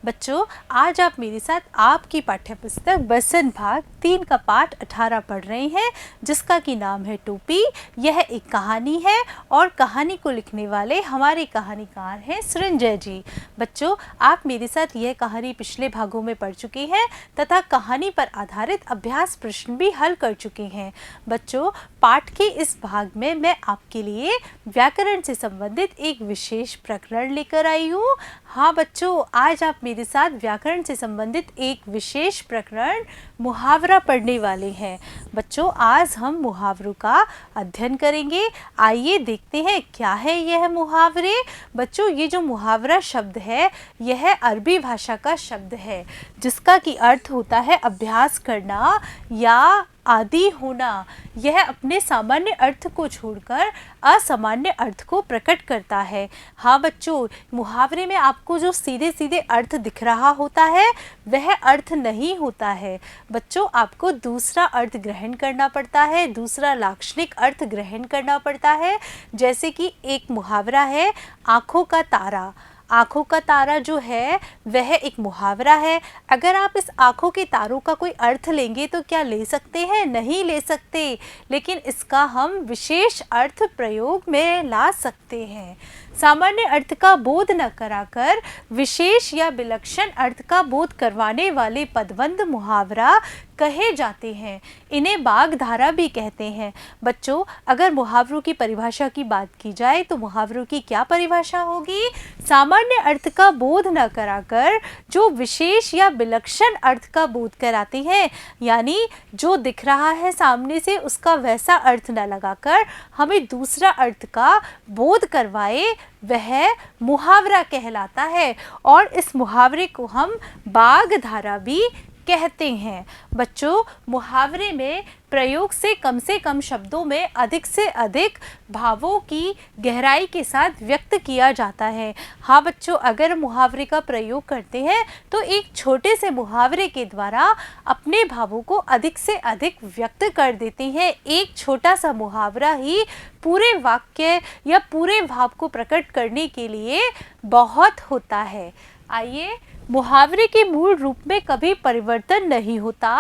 बच्चों, आज आप मेरे साथ आपकी पाठ्यपुस्तक बसन भाग 3 का पाठ 18 पढ़ रहे हैं, जिसका कि नाम है टोपी। यह एक कहानी है और कहानी को लिखने वाले हमारे कहानीकार हैं सृंजय जी। बच्चों, आप मेरे साथ यह कहानी पिछले भागों में पढ़ चुके हैं तथा कहानी पर आधारित अभ्यास प्रश्न भी हल कर चुके हैं। बच्चों, पाठ के इस भाग में मैं आपके लिए व्याकरण से संबंधित एक विशेष प्रकरण लेकर आई हूँ। हाँ बच्चों, आज आप मेरे साथ व्याकरण से संबंधित एक विशेष प्रकरण मुहावरा पढ़ने वाले हैं। बच्चों, आज हम मुहावरों का अध्ययन करेंगे। आइए देखते हैं क्या है यह मुहावरे। बच्चों, ये जो मुहावरा शब्द है यह अरबी भाषा का शब्द है, जिसका कि अर्थ होता है अभ्यास करना या आदि होना। यह अपने सामान्य अर्थ को छोड़कर असामान्य अर्थ को प्रकट करता है। हाँ बच्चों, मुहावरे में आपको जो सीधे सीधे अर्थ दिख रहा होता है वह अर्थ नहीं होता है। बच्चों, आपको दूसरा अर्थ ग्रहण करना पड़ता है, दूसरा लाक्षणिक अर्थ ग्रहण करना पड़ता है। जैसे कि एक मुहावरा है आँखों का तारा। आँखों का तारा जो है वह एक मुहावरा है। अगर आप इस आँखों के तारों का कोई अर्थ लेंगे तो क्या ले सकते हैं? नहीं ले सकते, लेकिन इसका हम विशेष अर्थ प्रयोग में ला सकते हैं। सामान्य अर्थ का बोध न कराकर विशेष या विलक्षण अर्थ का बोध करवाने वाले पदबंध मुहावरा कहे जाते हैं। इन्हें वाग्धारा भी कहते हैं। बच्चों, अगर मुहावरों की परिभाषा की बात की जाए तो मुहावरों की क्या परिभाषा होगी? सामान्य अर्थ का बोध न कराकर जो विशेष या विलक्षण अर्थ का बोध कराते हैं, यानी जो दिख रहा है सामने से उसका वैसा अर्थ न लगाकर हमें दूसरा अर्थ का बोध करवाए, वह मुहावरा कहलाता है। और इस मुहावरे को हम वाग्धारा भी कहते हैं। बच्चों, मुहावरे में प्रयोग से कम शब्दों में अधिक से अधिक भावों की गहराई के साथ व्यक्त किया जाता है। हाँ बच्चों, अगर मुहावरे का प्रयोग करते हैं तो एक छोटे से मुहावरे के द्वारा अपने भावों को अधिक से अधिक व्यक्त कर देते हैं। एक छोटा सा मुहावरा ही पूरे वाक्य या पूरे भाव को प्रकट करने के लिए बहुत होता है। आइए, मुहावरे के मूल रूप में कभी परिवर्तन नहीं होता,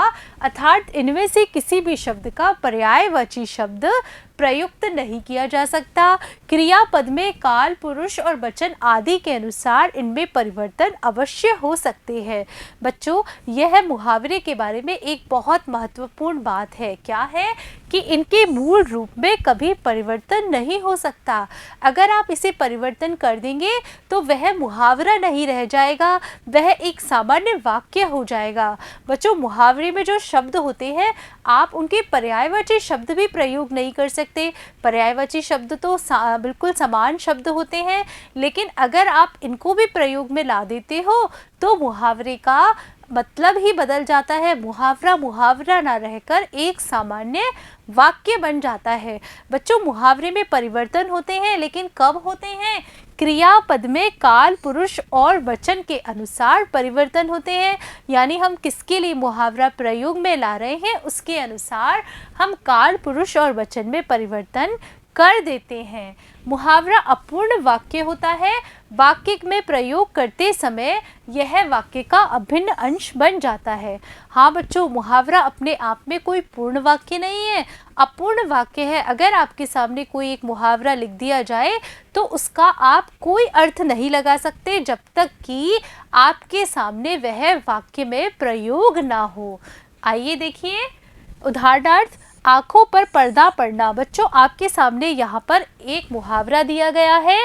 अर्थात इनमें से किसी भी शब्द का पर्यायवाची शब्द प्रयुक्त नहीं किया जा सकता। क्रियापद में काल, पुरुष और वचन आदि के अनुसार इनमें परिवर्तन अवश्य हो सकते हैं। बच्चों, यह मुहावरे के बारे में एक बहुत महत्वपूर्ण बात है। क्या है? कि इनके मूल रूप में कभी परिवर्तन नहीं हो सकता। अगर आप इसे परिवर्तन कर देंगे तो वह मुहावरा नहीं रह जाएगा, वह एक सामान्य वाक्य हो जाएगा। बच्चों, मुहावरे में जो शब्द होते हैं आप उनके पर्यायवाची शब्द भी प्रयोग नहीं कर सकते। पर्यायवाची शब्द तो बिल्कुल समान शब्द होते हैं, लेकिन अगर आप इनको भी प्रयोग में ला देते हो तो मुहावरे का मतलब ही बदल जाता है। मुहावरा मुहावरा ना रहकर एक सामान्य वाक्य बन जाता है। बच्चों, मुहावरे में परिवर्तन होते हैं, लेकिन कब होते हैं? क्रियापद में काल, पुरुष और वचन के अनुसार परिवर्तन होते हैं। यानी हम किसके लिए मुहावरा प्रयोग में ला रहे हैं उसके अनुसार हम काल, पुरुष और वचन में परिवर्तन कर देते हैं। मुहावरा अपूर्ण वाक्य होता है। वाक्य में प्रयोग करते समय यह वाक्य का अभिन्न अंश बन जाता है। हाँ बच्चों, मुहावरा अपने आप में कोई पूर्ण वाक्य नहीं है, अपूर्ण वाक्य है। अगर आपके सामने कोई एक मुहावरा लिख दिया जाए तो उसका आप कोई अर्थ नहीं लगा सकते जब तक कि आपके सामने वह वाक्य में प्रयोग ना हो। आइए देखिए, उदाहरणार्थ आँखों पर पर्दा पड़ना। बच्चों, आपके सामने यहाँ पर एक मुहावरा दिया गया है।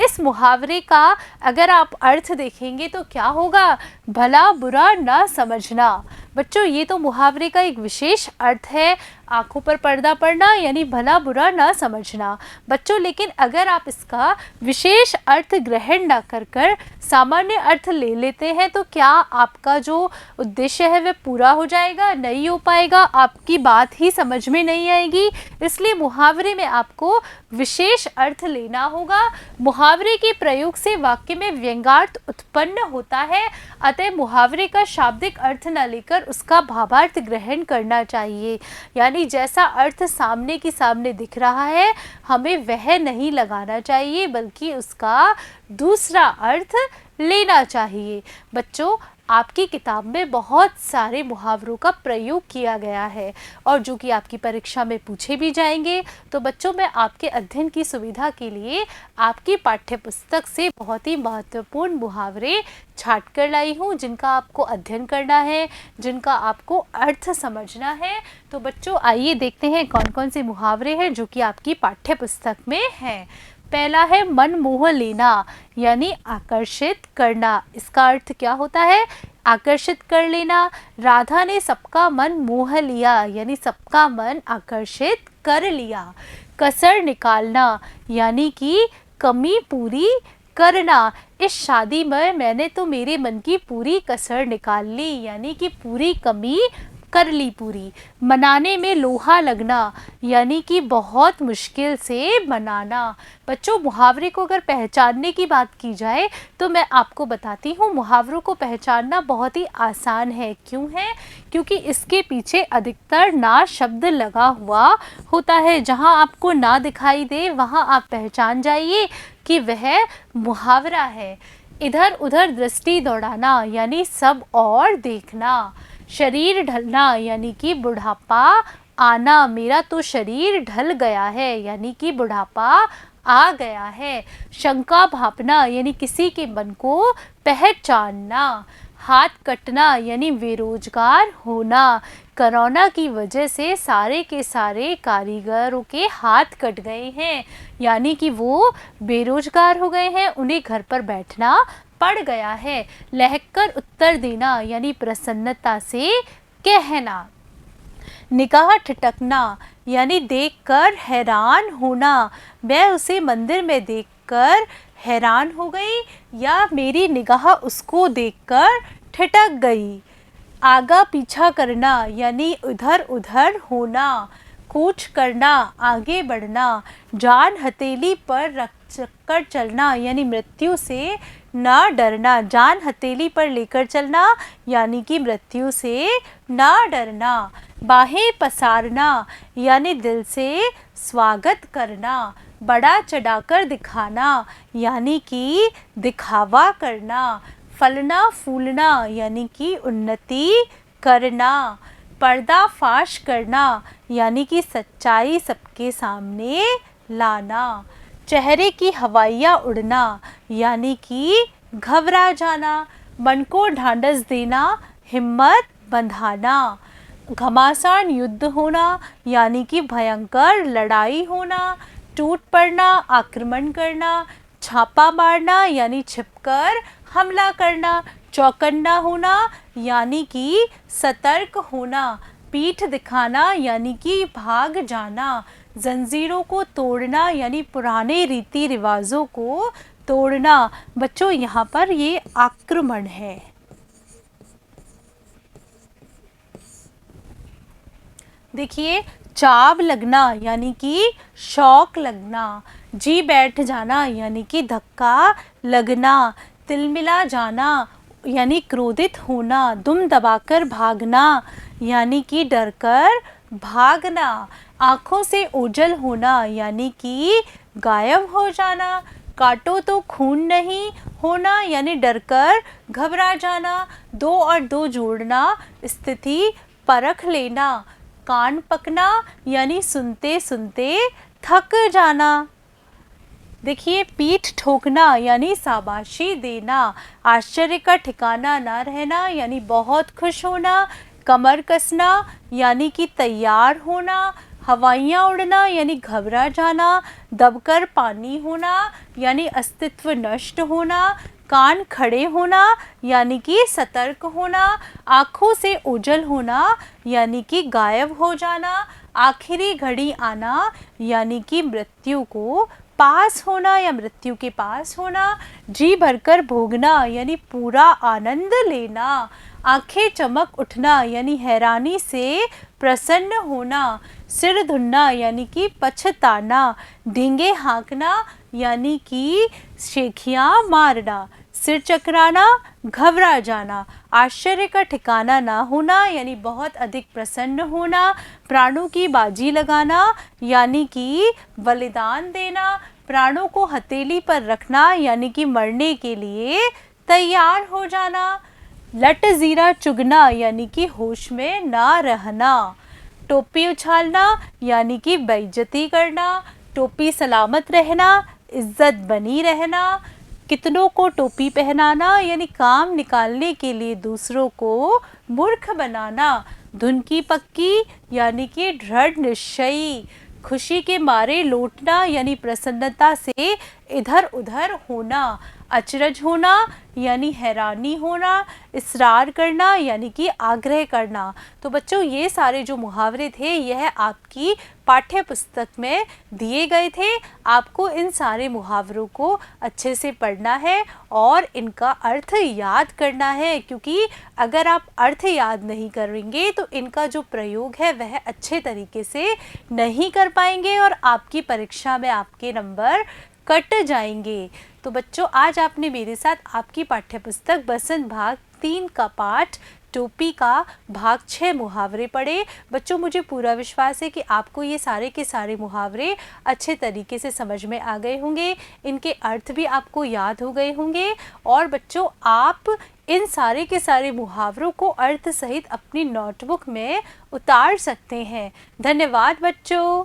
इस मुहावरे का अगर आप अर्थ देखेंगे तो क्या होगा? भला बुरा ना समझना। बच्चों, ये तो मुहावरे का एक विशेष अर्थ है, आँखों पर पर्दा पड़ना यानी भला बुरा ना समझना। बच्चों, लेकिन अगर आप इसका विशेष अर्थ ग्रहण ना कर सामान्य अर्थ ले लेते हैं तो क्या आपका जो उद्देश्य है वह पूरा हो जाएगा? नहीं हो पाएगा, आपकी बात ही समझ में नहीं आएगी। इसलिए मुहावरे में आपको विशेष अर्थ लेना होगा। मुहावरे के प्रयोग से वाक्य में व्यंग्यार्थ उत्पन्न होता है, अतः मुहावरे का शाब्दिक अर्थ न लेकर उसका भावार्थ ग्रहण करना चाहिए। यानी जैसा अर्थ सामने की सामने दिख रहा है हमें वह नहीं लगाना चाहिए, बल्कि उसका दूसरा अर्थ लेना चाहिए। बच्चों, आपकी किताब में बहुत सारे मुहावरों का प्रयोग किया गया है और जो कि आपकी परीक्षा में पूछे भी जाएंगे। तो बच्चों, मैं आपके अध्ययन की सुविधा के लिए आपकी पाठ्य पुस्तक से बहुत ही महत्वपूर्ण मुहावरे छाट कर लाई हूँ, जिनका आपको अध्ययन करना है, जिनका आपको अर्थ समझना है। तो बच्चों, आइए देखते हैं कौन कौन से मुहावरे हैं जो कि आपकी पाठ्य पुस्तक में हैं। पहला है मन मोह लेना, यानी आकर्षित करना। इसका अर्थ क्या होता है? आकर्षित कर लेना। राधा ने सबका मन मोह लिया, यानी सबका मन आकर्षित कर लिया। कसर निकालना, यानी कि कमी पूरी करना। इस शादी में मैंने तो मेरे मन की पूरी कसर निकाल ली, यानी कि पूरी कमी कर ली पूरी। मनाने में लोहा लगना, यानी कि बहुत मुश्किल से मनाना। बच्चों, मुहावरे को अगर पहचानने की बात की जाए तो मैं आपको बताती हूँ, मुहावरों को पहचानना बहुत ही आसान है। क्यों है? क्योंकि इसके पीछे अधिकतर ना शब्द लगा हुआ होता है। जहाँ आपको ना दिखाई दे वहाँ आप पहचान जाइए कि वह मुहावरा है। इधर उधर दृष्टि दौड़ाना, यानी सब और देखना। शरीर ढलना, यानी कि बुढ़ापा आना। मेरा तो शरीर ढल गया है, यानी कि बुढ़ापा आ गया है। शंका भापना, यानी किसी के मन को पहचानना। हाथ कटना, यानी बेरोजगार होना। कोरोना की वजह से सारे के सारे कारीगरों के हाथ कट गए हैं, यानी कि वो बेरोजगार हो गए हैं, उन्हें घर पर बैठना पड़ गया है। लहकर उत्तर देना, यानी प्रसन्नता से कहना। निगाह ठिठकना, यानी देखकर हैरान होना। मैं उसे मंदिर में देखकर हैरान हो गई, या मेरी निगाह उसको देखकर ठिठक गई। आगा पीछा करना, यानी इधर उधर होना। कूच करना, आगे बढ़ना। जान हथेली पर रख कर चलना, यानी मृत्यु से ना डरना। जान हथेली पर लेकर चलना, यानी कि मृत्यु से ना डरना। बाहें पसारना, यानी दिल से स्वागत करना। बड़ा चढ़ाकर दिखाना, यानी कि दिखावा करना। फलना फूलना, यानी कि उन्नति करना। पर्दाफाश करना, यानी कि सच्चाई सबके सामने लाना। चेहरे की हवाइयाँ उड़ना, यानी कि घबरा जाना। मन को ढांढस देना, हिम्मत बंधाना। घमासान युद्ध होना, यानी कि भयंकर लड़ाई होना। टूट पड़ना, आक्रमण करना। छापा मारना, यानी छिपकर हमला करना। चौकन्ना होना, यानी कि सतर्क होना। पीठ दिखाना, यानी कि भाग जाना। जंजीरों को तोड़ना, यानी पुराने रीति रिवाजों को तोड़ना। बच्चों, यहाँ पर ये आक्रमण है। देखिए, चाव लगना, यानी कि शौक लगना। जी बैठ जाना, यानी कि धक्का लगना। तिलमिला जाना, यानी क्रोधित होना। दुम दबाकर भागना, यानी कि डरकर भागना। आँखों से ओझल होना, यानी कि गायब हो जाना। काटो तो खून नहीं होना, यानी डरकर घबरा जाना। दो और दो जोड़ना, स्थिति परख लेना। कान पकना, यानी सुनते सुनते थक जाना। देखिए, पीठ ठोकना, यानी शाबाशी देना। आश्चर्य का ठिकाना ना रहना, यानी बहुत खुश होना। कमर कसना, यानी कि तैयार होना। हवाइयाँ उड़ना, यानी घबरा जाना। दबकर पानी होना, यानी अस्तित्व नष्ट होना। कान खड़े होना, यानी कि सतर्क होना। आँखों से ओझल होना, यानी कि गायब हो जाना। आखिरी घड़ी आना, यानी कि मृत्यु को पास होना या मृत्यु के पास होना। जी भरकर भोगना, यानी पूरा आनंद लेना। आंखें चमक उठना, यानी हैरानी से प्रसन्न होना। सिर धुनना, यानी कि पछताना। डींगे हाँकना, यानी कि शेखियाँ मारना। सिर चकराना, घबरा जाना। आश्चर्य का ठिकाना ना होना, यानी बहुत अधिक प्रसन्न होना। प्राणों की बाजी लगाना, यानी कि बलिदान देना। प्राणों को हथेली पर रखना, यानी कि मरने के लिए तैयार हो जाना, लट ज़ीरा चुगना यानी कि होश में ना रहना, टोपी उछालना यानी कि बेइज्जती करना, टोपी सलामत रहना, इज्जत बनी रहना, कितनों को टोपी पहनाना यानी काम निकालने के लिए दूसरों को मूर्ख बनाना, धुन की पक्की यानी कि दृढ़ निश्चयी, खुशी के मारे लौटना यानी प्रसन्नता से इधर उधर होना, अचरज होना यानी हैरानी होना, इसरार करना यानी कि आग्रह करना। तो बच्चों ये सारे जो मुहावरे थे यह आपकी पाठ्य पुस्तक में दिए गए थे। आपको इन सारे मुहावरों को अच्छे से पढ़ना है और इनका अर्थ याद करना है, क्योंकि अगर आप अर्थ याद नहीं करेंगे तो इनका जो प्रयोग है वह अच्छे तरीके से नहीं कर पाएंगे और आपकी परीक्षा में आपके नंबर कट जाएंगे। तो बच्चों आज आपने मेरे साथ आपकी पाठ्यपुस्तक बसंत भाग 3 का पाठ टोपी का भाग 6 मुहावरे पढ़े। बच्चों मुझे पूरा विश्वास है कि आपको ये सारे के सारे मुहावरे अच्छे तरीके से समझ में आ गए होंगे, इनके अर्थ भी आपको याद हो गए होंगे और बच्चों आप इन सारे के सारे मुहावरों को अर्थ सहित अपनी नोटबुक में उतार सकते हैं। धन्यवाद बच्चों।